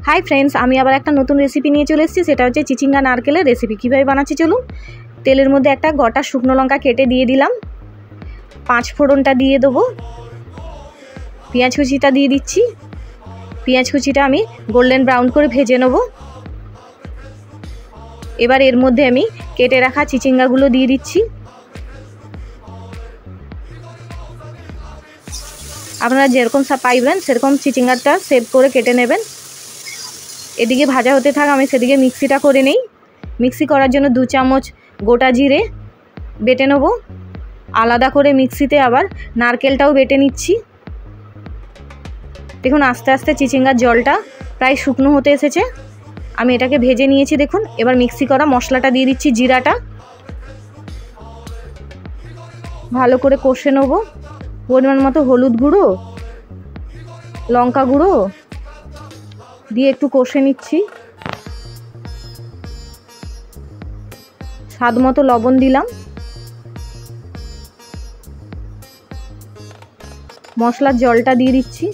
Hi friends आमी आबार एक नतून रेसिपि निये चले एसेछि सेटा हच्छे चिचिंगा नारकेलेर रेसिपि। किभाबे बानाচ্ছি चलुन। तेलेर मধ্যে একটা গোটা শুকনো লঙ্কা केटे दिए दिलाम, पाँच फोड़नटा दिए देबो, पेঁয়াজ कुचिटा दिए दिচ্ছি। पेঁয়াজ कुचिटा आमी गोल्डन ब्राउन करे भेजे नेब। एबार एर मধ্যে आमी केटे राखा चिचिंगागुलो दिए दिচ্ছি। আপনারা যেরকম পাইবেন সেরকম চিচিঙ্গাটা সেভ করে কেটে নেবেন। এদিকে ভাজা হতে থাক, আমি সেদিকে মিক্সিটা করে নেই। মিক্সি করার জন্য 2 চামচ গোটা জিরে বেটে নেব। আলাদা করে মিক্সিতে আবার নারকেলটাও বেটে নিচ্ছি। দেখুন আস্তে আস্তে চিচিঙ্গার জলটা প্রায় শুকনো হতে এসেছে। আমি এটাকে ভেজে নিয়েছি দেখুন। এবার মিক্সি করা মশলাটা দিয়ে দিচ্ছি, জিরাটা ভালো করে কষে নেব। পরিমাণ মতো হলুদ গুঁড়ো, লঙ্কা গুঁড়ো দিয়ে একটু কষে নিচ্ছি। স্বাদ মতো লবণ দিলাম। মশলার জলটা দিয়ে দিচ্ছি।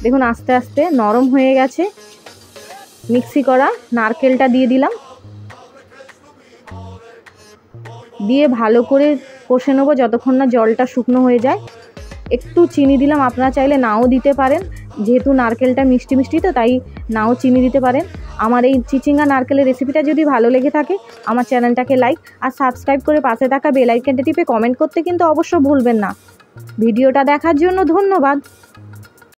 দেখুন আস্তে আস্তে নরম হয়ে গেছে। মিক্সি করা নারকেলটা দিয়ে দিলাম, দিয়ে ভালো করে কষে নেব যতক্ষণ না জলটা শুকনো হয়ে যায়। একটু চিনি দিলাম, আপনারা চাইলে নাও দিতে পারেন, যেহেতু নারকেলটা মিষ্টি মিষ্টি তো তাই নাও চিনি দিতে পারেন। আমার এই চিচিঙ্গা নারকেলের রেসিপিটা যদি ভালো লেগে থাকে আমার চ্যানেলটাকে লাইক আর সাবস্ক্রাইব করে পাশে থাকা বেল আইকনটা টিপে কমেন্ট করতে কিন্তু অবশ্যই ভুলবেন না। ভিডিওটা দেখার জন্য ধন্যবাদ।